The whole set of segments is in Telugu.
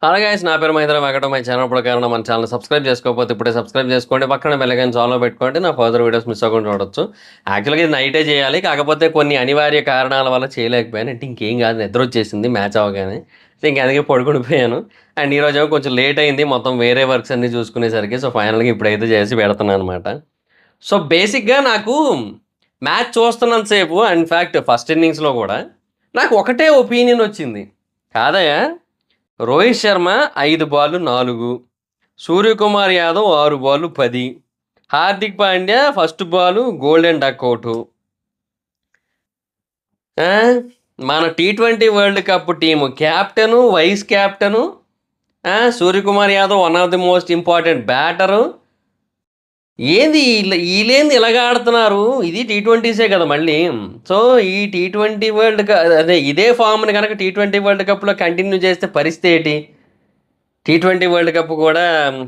హలో గైస్, నా పేరు మహేంద్ర. Welcome my channel. ఇప్పుడు కారణం మన ఛానల్ సబ్స్క్రైబ్ చేసుకోకపోతే ఇప్పుడే సబ్స్క్రైబ్ చేసుకోండి. పక్కన బెల్ ఐకాన్ ఆన్లో పెట్టుకోండి. నా ఫర్దర్ వీడియోస్ మిస్ అవ్వకుండా చూడొచ్చు. యాక్చువల్గా ఇది నైటే చేయాలి, కాకపోతే కొన్ని అనివార్య కారణాల వల్ల చేయలేకపోయాను. అంటే ఇంకేం కాదు, నిద్ర వచ్చేసింది మ్యాచ్ అవ్వగానే. సో ఇంక అందుకే పడుకునిపోయాను. అండ్ ఈరోజు ఏమో కొంచెం లేట్ అయింది, మొత్తం వేరే వర్క్స్ అన్నీ చూసుకునేసరికి. సో ఫైనల్గా ఇప్పుడైతే చేసి పెడుతున్నాను అనమాట. సో బేసిక్గా నాకు మ్యాచ్ చూస్తున్నంత సేపు, ఇన్ఫ్యాక్ట్ ఫస్ట్ ఇన్నింగ్స్లో కూడా నాకు ఒకటే ఒపీనియన్ వచ్చింది. కాదయ్యా, రోహిత్ శర్మ 5 బాళ్ళు 4, సూర్యకుమార్ యాదవ్ 6 బాళ్ళు 10, Hardik Pandya first ball golden duck out. మన T20 world cup team captain, vice captain, Suryakumar Yadav one of the most important batter. ఏంది వీళ్ళేంది ఇలాగ ఆడుతున్నారు? ఇది T20సే కదా మళ్ళీ. సో ఈ T20 వరల్డ్ కప్, అదే ఇదే ఫామ్ని కనుక T20 వరల్డ్ కప్లో కంటిన్యూ చేస్తే పరిస్థితి ఏంటి? T20 వరల్డ్ కప్ కూడా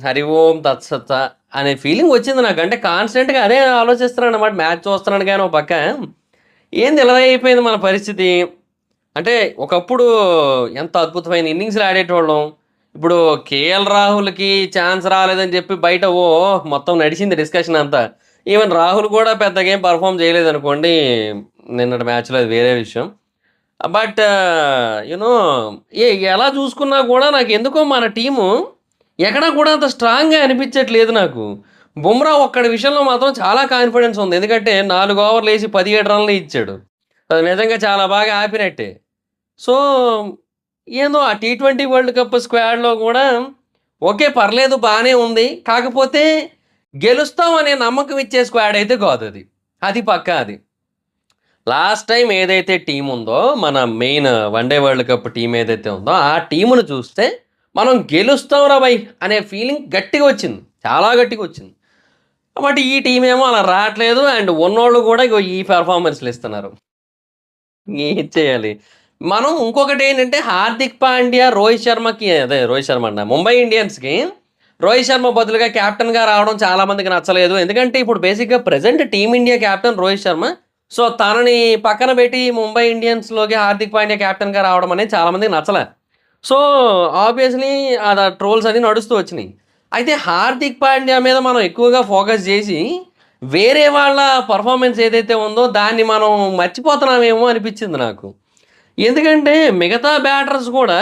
హరి ఓం తత్సత్త అనే ఫీలింగ్ వచ్చింది నాకు. అంటే కాన్స్టెంట్గా అదే ఆలోచిస్తున్నాను అన్నమాట. మ్యాచ్ చూస్తున్నాను కానీ ఒక పక్క ఏంది ఇలా అయిపోయింది మన పరిస్థితి. అంటే ఒకప్పుడు ఎంత అద్భుతమైన ఇన్నింగ్స్లు ఆడేటోళ్ళం. ఇప్పుడు కేఎల్ రాహుల్కి ఛాన్స్ రాలేదని చెప్పి బయట మొత్తం నడిచింది డిస్కషన్ అంతా. ఈవెన్ రాహుల్ కూడా పెద్దగా ఏం పర్ఫామ్ చేయలేదు అనుకోండి నిన్నటి మ్యాచ్లో, అది వేరే విషయం. బట్ యూనో ఎలా చూసుకున్నా కూడా నాకు ఎందుకో మన టీము ఎక్కడా కూడా అంత స్ట్రాంగ్గా అనిపించట్లేదు నాకు. బుమ్రా ఒక్కడి విషయంలో మాత్రం చాలా కాన్ఫిడెన్స్ ఉంది. ఎందుకంటే 4 ఓవర్లు వేసి 17 రన్లు ఇచ్చాడు. అది నిజంగా చాలా బాగా ఆపినట్టే. సో ఏందో ఆ T20 వరల్డ్ కప్ స్క్వాడ్లో కూడా ఓకే, పర్లేదు, బాగానే ఉంది. కాకపోతే గెలుస్తాం అనే నమ్మకం ఇచ్చే స్క్వాడ్ అయితే కాదు అది. అది పక్కా అది. లాస్ట్ టైం ఏదైతే టీం ఉందో, మన main one day world cup team ఏదైతే ఉందో, ఆ టీమును చూస్తే మనం గెలుస్తాం రా బై అనే ఫీలింగ్ గట్టిగా వచ్చింది, చాలా గట్టిగా వచ్చింది. బట్ ఈ టీం ఏమో అలా రావట్లేదు. అండ్ ఉన్నోళ్ళు కూడా ఈ పెర్ఫార్మెన్స్లు ఇస్తున్నారు. ఏం చేయాలి? మనం ఇంకొకటి ఏంటంటే, హార్దిక్ పాండ్యా రోహిత్ శర్మ అన్న ముంబై ఇండియన్స్కి రోహిత్ శర్మ బదులుగా కెప్టెన్గా రావడం చాలామందికి నచ్చలేదు. ఎందుకంటే ఇప్పుడు బేసిక్గా present team India captain Rohit Sharma. So తనని పక్కన పెట్టి ముంబై ఇండియన్స్లోకి హార్దిక్ పాండ్యా కెప్టెన్గా రావడం అనేది చాలామందికి నచ్చలే. సో ఆబ్వియస్లీ అది ట్రోల్స్ అన్నీ నడుస్తూ వచ్చినాయి. అయితే హార్దిక్ పాండ్యా మీద మనం ఎక్కువగా ఫోకస్ చేసి వేరే వాళ్ళ పర్ఫార్మెన్స్ ఏదైతే ఉందో దాన్ని మనం మర్చిపోతున్నామేమో అనిపించింది నాకు. ఎందుకంటే మిగతా బ్యాటర్స్ కూడా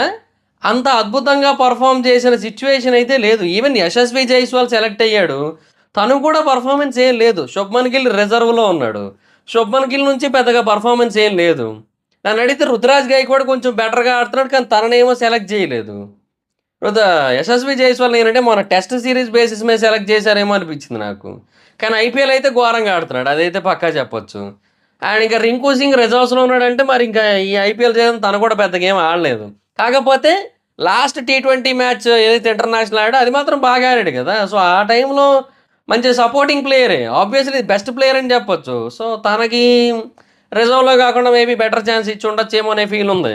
అంత అద్భుతంగా పర్ఫామ్ చేసిన సిచ్యువేషన్ అయితే లేదు. ఈవెన్ యశస్వి జైస్వాల్ సెలెక్ట్ అయ్యాడు, తను కూడా పర్ఫార్మెన్స్ ఏం లేదు. శుభ్మన్ గిల్ రిజర్వ్లో ఉన్నాడు, శుభ్మన్ గిల్ నుంచి పెద్దగా పర్ఫార్మెన్స్ ఏం లేదు. నన్ను అడిగితే రుతురాజ్ గైక్వాడ్ కొంచెం బెటర్గా ఆడుతున్నాడు, కానీ తననేమో సెలెక్ట్ చేయలేదు. యశస్వి జైస్వాల్ ఏంటంటే మన టెస్ట్ సిరీస్ బేసిస్ మీద సెలెక్ట్ చేశారేమో అనిపించింది నాకు. కానీ ఐపీఎల్ అయితే ఘోరంగా ఆడుతున్నాడు, అదైతే పక్కా చెప్పొచ్చు. అండ్ ఇంకా రింకు సింగ్ రిజర్వ్స్లో ఉన్నాడంటే మరి ఇంకా ఈ ఐపీఎల్ సీజన్ తను కూడా పెద్దగా ఏం ఆడలేదు. కాకపోతే లాస్ట్ T20 మ్యాచ్ ఏదైతే ఇంటర్నేషనల్ ఆడో అది మాత్రం బాగా ఆడాడు కదా. సో ఆ టైంలో మంచి సపోర్టింగ్ ప్లేయరే, ఆబ్వియస్లీ బెస్ట్ ప్లేయర్ అని చెప్పొచ్చు. సో తనకి రిజర్వ్లో కాకుండా మేబీ బెటర్ ఛాన్స్ ఇచ్చి ఉండొచ్చేమో అనే ఫీల్ ఉంది.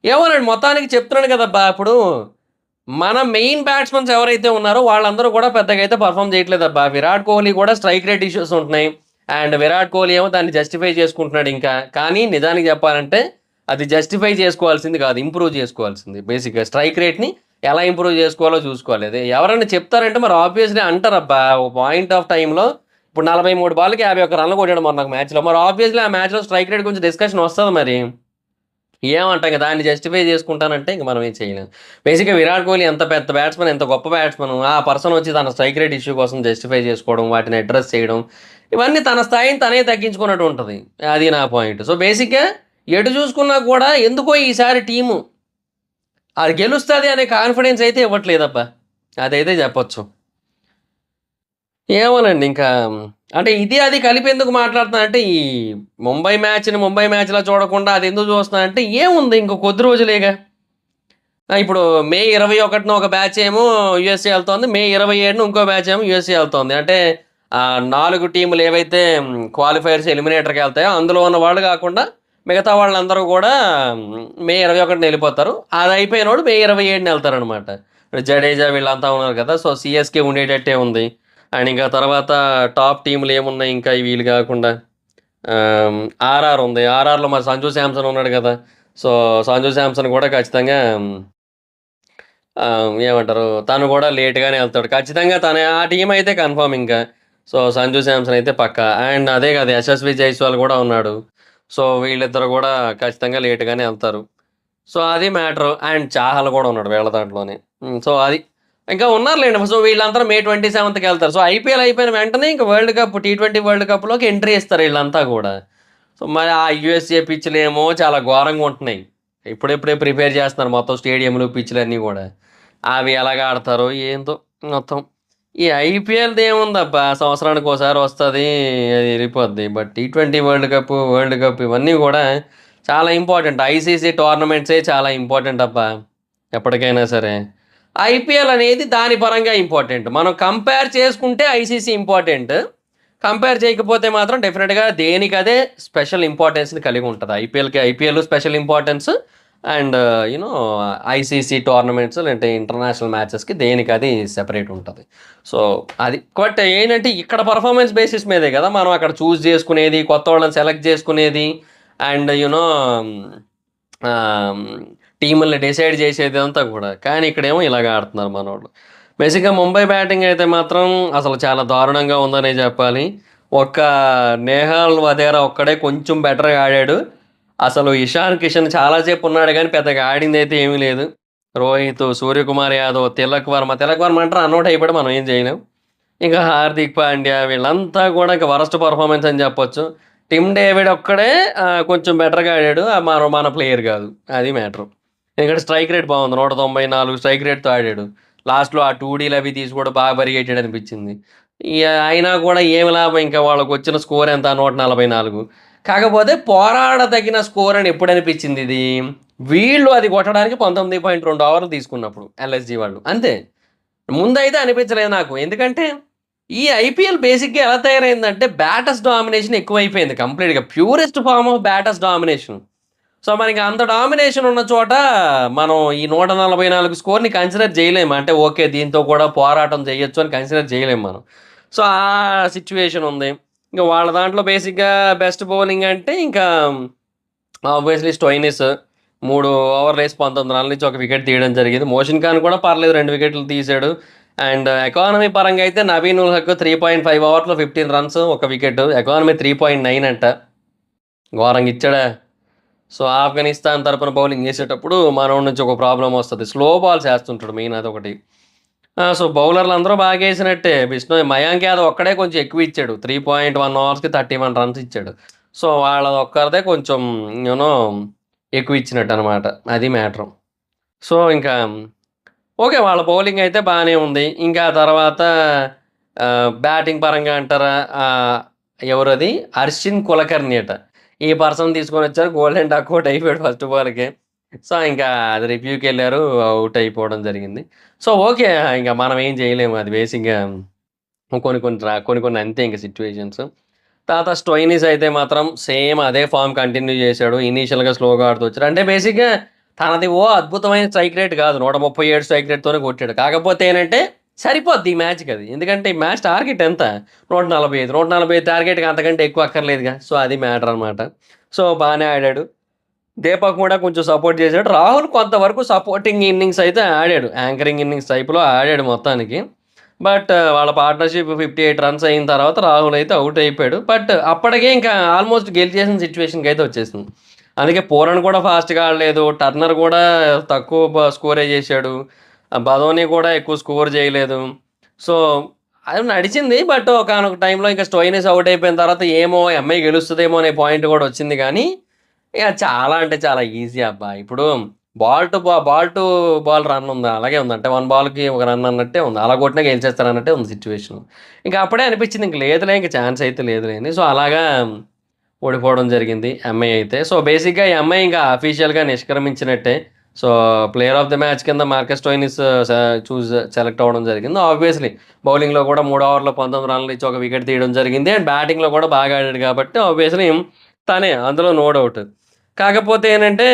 ఏమోనండి, మొత్తానికి చెప్తున్నాడు కదా బా. ఇప్పుడు మన మెయిన్ బ్యాట్స్మెన్స్ ఎవరైతే ఉన్నారో వాళ్ళందరూ కూడా పెద్దగా అయితే పర్ఫామ్ చేయట్లేదు అబ్బా. విరాట్ కోహ్లీ కూడా స్ట్రైక్ రేట్ ఇష్యూస్ ఉంటున్నాయి. అండ్ విరాట్ కోహ్లీ ఏమో దాన్ని జస్టిఫై చేసుకుంటున్నాడు ఇంకా. కానీ నిజానికి చెప్పాలంటే అది జస్టిఫై చేసుకోవాల్సింది కాదు, ఇంప్రూవ్ చేసుకోవాల్సింది. బేసిక్గా స్ట్రైక్ రేట్ని ఎలా ఇంప్రూవ్ చేసుకోవాలో చూసుకోవాలి. అదే ఎవరైనా చెప్తారంటే మరి ఆబ్వియస్లీ అంటారబ్బా. ఒక పాయింట్ ఆఫ్ టైంలో ఇప్పుడు 43 బాల్కి 51 రన్లు కొట్టాడు మరి నాకు మ్యాచ్లో. మరి ఆబ్వియస్లీ ఆ మ్యాచ్లో స్ట్రైక్ రేట్ గురించి డిస్కషన్ వస్తుంది. మరి ఏమంటాం కదా, దాన్ని జస్టిఫై చేసుకుంటానంటే ఇంక మనం ఏం చేయలేం. బేసిక్గా విరాట్ కోహ్లీ ఎంత పెద్ద బ్యాట్స్మెన్, ఎంత గొప్ప బ్యాట్స్మెన్, ఆ పర్సన్ వచ్చి తన స్ట్రైక్ రేట్ ఇష్యూ కోసం జస్టిఫై చేసుకోవడం, వాటిని అడ్రస్ చేయడం, ఇవన్నీ తన స్థాయిని తనే తగ్గించుకున్నట్టు ఉంటుంది. అది నా పాయింట్. సో బేసిక్గా ఎటు చూసుకున్నా కూడా ఎందుకో ఈసారి టీము అది గెలుస్తుంది అనే కాన్ఫిడెన్స్ అయితే ఇవ్వట్లేదబ్బా, అదైతే చెప్పొచ్చు. ఏమోనండి ఇంకా. అంటే ఇది అది కలిపి ఎందుకు మాట్లాడుతున్నా అంటే, ఈ ముంబై మ్యాచ్లో చూడకుండా అది ఎందుకు చూస్తున్నా అంటే, ఏముంది ఇంకో కొద్ది రోజులేగా. ఇప్పుడు మే 21న ఒక బ్యాచ్ ఏమో యూఎస్ఏ వెళ్తోంది, మే 27న ఇంకో బ్యాచ్ ఏమో యూఎస్ఏ వెళ్తోంది. అంటే 4 టీములు ఏవైతే క్వాలిఫైర్స్ ఎలిమినేటర్కి వెళ్తాయో అందులో ఉన్న వాళ్ళు కాకుండా మిగతా వాళ్ళందరూ కూడా మే 21న వెళ్ళిపోతారు. అది అయిపోయినోడు మే 27న వెళ్తారనమాట. జడేజా వీళ్ళంతా ఉన్నారు కదా. సో సిఎస్కే ఉండేటట్టే ఉంది. అండ్ ఇంకా తర్వాత టాప్ టీములు ఏమున్నాయి ఇంకా వీళ్ళు కాకుండా, ఆర్ఆర్ ఉంది. ఆర్ఆర్లో మరి సంజు శాంసన్ ఉన్నాడు కదా. సో సంజు శాంసన్ కూడా ఖచ్చితంగా ఏమంటారు తను కూడా లేట్‌గానే ఎళ్తాడు. ఖచ్చితంగా తను ఆ టీమ్ అయితే కన్ఫర్మ్ ఇంకా. సో, సంజు శాంసన్ అయితే పక్కా. అండ్ అదే కాదు యశస్వి జైస్వాల్ కూడా ఉన్నాడు. సో, వీళ్ళిద్దరు కూడా ఖచ్చితంగా లేట్‌గానే ఎళ్తారు. సో, అది మ్యాటరు. అండ్ చాహల్ కూడా ఉన్నాడు వీళ్ళ దాంట్లోనే. సో, అది. ఇంకా ఉన్నారులెండి. సో, వీళ్ళందరూ మే 27కెళ్తారు. సో, ఐపీఎల్ అయిపోయిన వెంటనే ఇంక వరల్డ్ కప్ టీ20 వరల్డ్ కప్‌లోకి ఎంట్రీ ఇస్తారు ఈళ్ళంతా గూడా. సో, మరి ఆ యూఎస్ఏ పిచ్‌లేమో చాలా ఘోరంగా ఉంటున్నాయి. ఇప్పుడిప్పుడే ప్రిపేర్ చేస్తున్నారు మొత్తం స్టేడియంలు, పిచ్‌లన్నీ గూడా. అవి ఎలాగ ఆడతారో ఏందో మొత్తం. ఈ ఐపీఎల్‌దేముందబ్బా సంవత్సరానికోసారి వస్తది. అది ఎళ్ళిపోద్ది. బట్ టీ20 వరల్డ్ కప్ ఇవన్నీ గూడా చాలా ఇంపార్టెంట్. ఐసీసీ టోర్నమెంట్సే చాలా ఇంపార్టెంట్ అబ్బా! ఎప్పటికైనా సరే. ఐపీఎల్ అనేది దాని పరంగా ఇంపార్టెంట్. మనం కంపేర్ చేసుకుంటే ఐసీసీ ఇంపార్టెంట్. కంపేర్ చేయకపోతే మాత్రం డెఫినిట్‌గా దేనికదే స్పెషల్ ఇంపార్టెన్స్‌ని కలిగి ఉంటది. IPL special importance and ICC tournaments లేదంటే ఇంటర్నేషనల్ మ్యాచెస్‌కి దేనికది సెపరేట్ ఉంటది. సో, అది. బట్ ఏంటంటే ఇక్కడ పర్ఫార్మెన్స్ బేసిస్ మీదే గదా! మనం అక్కడ చూజ్ చేసుకునేది, కొత్తోళ్ళని సెలెక్ట్ చేసుకునేది అండ్ ఆహ్, టీముల్ని డిసైడ్ చేసేదంతా గూడా. కానీ ఇక్కడేమో ఇలాగ ఆడుతున్నారు మనోళ్ళు. బేసిక్‌గా ముంబై బ్యాటింగ్ అయితే మాత్రం అసలు చాలా దారుణంగా ఉందనే జెప్పాలి. ఒక్క నేహాల్ వధేరా ఒక్కడే కొంచెం బెటర్‌గా ఆడాడు. అసలు ఇషాన్ కిషన్ చాలా సేపు ఉన్నాడు గానీ పెద్దగా ఆడిందైతే ఏమీ లేదు. రోహిత్, సూర్యకుమార్ యాదవ్, తిలక్ వర్మ అంటే రనౌట్ అయిపోయాడు. మనం ఏం చేయలేం. ఇక హార్దిక్ పాండ్యా వీళ్ళంతా గూడా ఇంక వరస్ట్ పెర్ఫార్మన్స్ అని జెప్పొచ్చు. టిమ్ డేవిడ్ ఒక్కడే కొంచెం బెటర్‌గా ఆడాడు. మన ప్లేయర్ గాదు. అది మ్యాటరు. ఎందుకంటే స్ట్రైక్ రేట్ బావుంది. 194 స్ట్రైక్ రేట్‌తో ఆడాడు. లాస్ట్‌లో ఆ 2 డీలు అవి తీసి కూడా బాగా పరిగెట్టాడనిపించింది. ఇగ అయినా కూడా ఏమి లాభం ఇంకా వాళ్ళకొచ్చిన స్కోర్ ఎంత 144. కాకపోతే పోరాడదగిన స్కోర్ అని ఎప్పుడనిపించింది ఇది? వీళ్ళు అది కొట్టడానికి 19.2 ఓవర్లు తీసుకున్నప్పుడు ఎల్ఎస్‌జీ వాళ్ళు. అంతే. ముందైతే అనిపించలేదు నాకు. ఎందుకంటే, ఈ ఐపీఎల్ బేసిక్‌గా ఎలా తయారైందంటే, బ్యాటర్స్ డామినేషన్ ఎక్కువైపోయింది కంప్లీట్‌గా. Purest form of batters domination. So, మనకి అంత డామినేషన్ ఉన్న చోట, మనం ఈ 144 స్కోర్‌ని కన్సిడర్ చేయలేము. అంటే, ఓకే. దీంతో కూడా పోరాటం చేయొచ్చు అని కన్సిడర్ చేయలేము మనం. సో, ఆ సిట్యుయేషన్ ఉంది. ఇంక వాళ్ళ దాంట్లో బేసిక్‌గా బెస్ట్ బౌలింగ్ అంటే, ఇంకా ఆబ్వియస్‌లీ స్టోయినిస్ 3 ఓవర్లేసి 19 రన్‌లు ఇచ్చి ఒక వికెట్ తీయడం జరిగింది. మోషన్ ఖాన్ కూడా పర్లేదు 2 వికెట్లు తీశాడు. అండ్ ఎకానమీ పరంగా అయితే నబీన్ ఉల్ హక్ 3.5 ఓవర్స్‌లో 15 రన్స్, ఒక వికెట్. ఎకానమీ 3.9 అంట. ఘోరంగా ఇచ్చాడా! సో, ఆఫ్ఘనిస్తాన్ తరపున బౌలింగ్ చేసేటప్పుడు మనోడి నుంచి ఒక ప్రాబ్లమ్ వస్తది. స్లో బాల్స్ ఏస్తుంటాడు మెయిన్ అదొకటి. సో, బౌలర్‌లందరూ బాగేసినట్టే. మయాంక్ యాదవ్ ఒక్కడే కొంచెం ఎక్కువ ఇచ్చాడు. 3.1 ఓవర్స్‌కి 31 రన్స్ ఇచ్చాడు. సో, వాళ్ళదొక్కరిదే కొంచెం యూ నో ఎక్కువ ఇచ్చినట్టనమాట. అది మ్యాటరు. సో, ఇంకా ఓకే. వాళ్ళ బౌలింగ్ అయితే బానే ఉంది. ఇంకా తర్వాత బ్యాటింగ్ పరంగా అంటారా? ఎవరది? అర్షిన్ కులకర్ణి అట. ఈ పర్సన్ తీసుకొనొచ్చారు. గోల్డెన్ డకౌట్ అయిపోయాడు ఫస్ట్ బాల్‌కే. సో, ఇంకా అది రివ్యూకెళ్లారు. ఔట్ అయిపోవడం జరిగింది. So, okay. ఇంక మనం ఏం చేయలేము. అది బేసిక్‌గా కొన్ని కొన్ని అంతే ఇంక సిట్యుయేషన్స్. తర్వాత స్టోయినిస్ అయితే మాత్రం సేమ్ అదే ఫార్మ్ కంటిన్యూ చేశాడు. ఇనీషియల్‌గా స్లోగా ఆడుతూ వచ్చాడు. అంటే బేసిక్‌గా తనది అద్భుతమైన స్ట్రైక్ రేట్ కాదు. 137 స్ట్రైక్ రేట్‌తోనే కొట్టాడు. కాకపోతే ఏంటంటే సరిపోద్ది ఈ మ్యాచ్‌కది. ఎందుకంటే ఈ మ్యాచ్ టార్గెట్ ఎంత? 145. 145 టార్గెట్‌కి అంతకంటే ఎక్కువ అక్కర్లేదుగా. సో, అది మ్యాటర్ అనమాట. సో, బానే ఆడాడు. దీపక్ కూడా కొంచెం సపోర్ట్ చేసాడు. రాహుల్ కొంతవరకు సపోర్టింగ్ ఇన్నింగ్స్ అయితే ఆడాడు. యాంకరింగ్ ఇన్నింగ్స్ టైప్‌లో ఆడాడు మొత్తానికి. బట్ వాళ్ళ పార్ట్నర్‌షిప్ 58 రన్స్ అయిన తర్వాత రాహుల్ అయితే ఔట్ అయిపోయాడు. బట్ అప్పటికే ఇంకా ఆల్మోస్ట్ గెలిచేసిన సిట్యుయేషన్‌కైతే వచ్చేసింది. అందుకే పూరన్ కూడా ఫాస్ట్‌గా ఆడలేదు. టర్నర్ కూడా తక్కువ స్కోరే చేశాడు. బదోని కూడా ఎక్కువ స్కోర్ చేయలేదు. సో, అది నడిచింది. బట్ ఒకానొక టైంలో ఇంకా స్టోయినిస్ ఔట్ అయిపోయిన తర్వాత ఏమో ఎంఐ గెలుస్తదేమో అనే పాయింట్ కూడా వచ్చింది గానీ ఇక చాలా అంటే చాలా ఈజీ అబ్బా! ఇప్పుడు బాల్ టు బాల్ రన్ ఉంది. అలాగే ఉంది. అంటే 1 బాల్‌కి ఒక రన్ అన్నట్టే ఉంది. అలా కొట్టినా గెలిచేస్తారన్నట్టే ఉంది సిట్యుయేషన్. ఇంక అప్పుడే అనిపించింది ఇంక లేదులే ఇంక ఛాన్స్ అయితే లేదులే అని. సో, అలాగా ఓడిపోవడం జరిగింది ఎంఐ అయితే. సో, బేసిక్‌గా ఈ ఎంఐ ఇంకా అఫీషియల్‌గా నిష్క్రమించినట్టే. So, player of the match కింద మార్కస్ స్టోయినిస్ స సెలెక్ట్ అవ్వడం జరిగింది. ఆబ్వియస్‌లీ బౌలింగ్‌లో కూడా 3 ఓవర్‌లో 19 రన్‌లు ఇచ్చి ఒక వికెట్ తీయడం జరిగింది. అండ్ బ్యాటింగ్‌లో కూడా బాగా ఆడాడు కాబట్టి ఆబ్వియస్‌లీ తనే అందులో నో డౌట్. కాకపోతే ఏంటంటే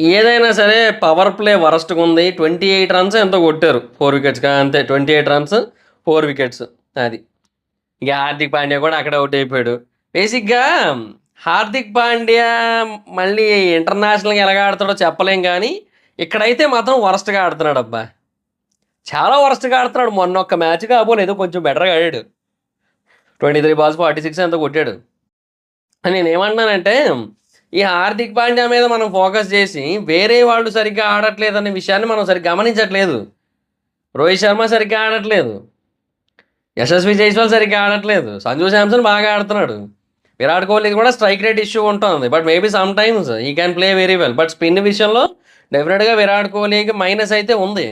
ఏదైనా సరే పవర్ ప్లే వరస్ట్‌గుంది. 28 రన్స్ ఎంతో కొట్టారు. 4 వికెట్స్‌కా అంతే 28 రన్స్, 4 వికెట్స్ అది. ఇక హార్దిక్ పాండ్యా కూడా అక్కడే ఔట్ అయిపోయాడు. బేసిక్‌గా హార్దిక్ పాండ్యా మళ్ళీ ఇంటర్నేషనల్‌గా ఎలాగ ఆడతాడో చెప్పలేం గానీ, ఇక్కడైతే మాత్రం వరస్ట్గా ఆడుతున్నాడు అబ్బా, చాలా వరస్ట్గా ఆడుతున్నాడు. మొన్న ఒక్క మ్యాచ్ కాబోలేదు, కొంచెం బెటర్గా ఆడాడు. 23 balls 46 ఎంతో కొట్టాడు. నేనేమంటున్నానంటే ఈ హార్దిక్ పాండ్యా మీద మనం ఫోకస్ చేసి వేరే వాళ్ళు సరిగ్గా ఆడట్లేదనే విషయాన్ని మనం సరిగ్గా గమనించట్లేదు. రోహిత్ శర్మ సరిగ్గా ఆడట్లేదు, యశస్వి జైస్వాల్ సరిగ్గా ఆడట్లేదు, సంజు శాంసన్ బాగా ఆడుతున్నాడు, విరాట్ కోహ్లీ కూడా స్ట్రైక్ రేట్ ఇష్యూ ఉంటుంది. బట్ మేబీ సమ్ టైమ్స్ ఈ can play very well. But spin విషయంలో డెఫినెట్గా విరాట్ కోహ్లీకి మైనస్ అయితే ఉంది.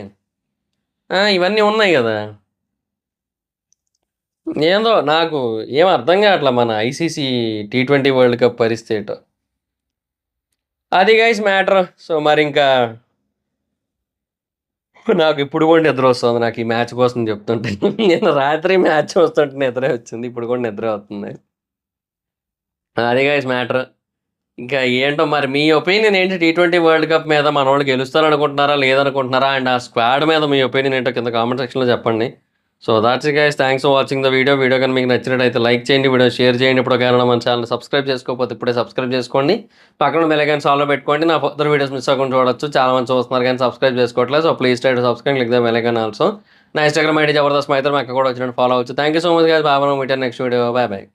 ఇవన్నీ ఉన్నాయి కదా. ఏందో నాకు ఏం అర్థం కావట్లా మన ఐసీసీ T20 వరల్డ్ కప్ పరిస్థితి ఏంటో. అది గైస్ మ్యాటర్. సో మరి ఇంకా నాకు ఇప్పుడు కూడా నిద్ర వస్తుంది, నాకు ఈ మ్యాచ్ కోసం చెప్తుంటే. నేను రాత్రి మ్యాచ్ వస్తుంటే నిద్ర వచ్చింది, ఇప్పుడు కూడా నిద్ర వస్తుంది. అది గైస్ మ్యాటర్. ఇంకా ఏంటో మరి మీ ఒపీనియన్ ఏంటి T20 వరల్డ్ కప్ మీద? మన వాళ్ళు గెలుస్తారనుకుంటున్నారా లేదనుకుంటున్నారా? అండ్ ఆ స్క్వాడ్ మీద మీ ఒపీనియన్ ఏంటో కింద కామెంట్ సెక్షన్లో చెప్పండి. So that's guys, thanks for watching the video. Video కానీ మీకు నచ్చినట్టయితే లైక్ చేయండి, వీడియో షేర్ చేయండి. ఇప్పుడు కానీ మన ఛానల్ సబ్స్క్రైబ్ చేసుకోకపోతే ఇప్పుడే సబ్స్క్రైబ్ చేసుకోండి. పక్కన బెల్ ఐకాన్ ఆల్లో పెట్టుకోండి, నా ఫర్దర్ వీడియోస్ మిస్ అవ్వకుండా చూడొచ్చు. చాలా మంది చూస్తున్నారు కానీ సబ్స్క్రైబ్ చేసుకోవట్లేదు. So please try to subscribe, click the bell icon also. నా ఇన్స్టాగ్రామ్ ఐడి జబర్దస్త్ మైత్రి, అక్కడ కూడా వచ్చినట్టు ఫాలో అవచ్చు. Thank you so much guys. Bye, మనం meet next video. Bye bye.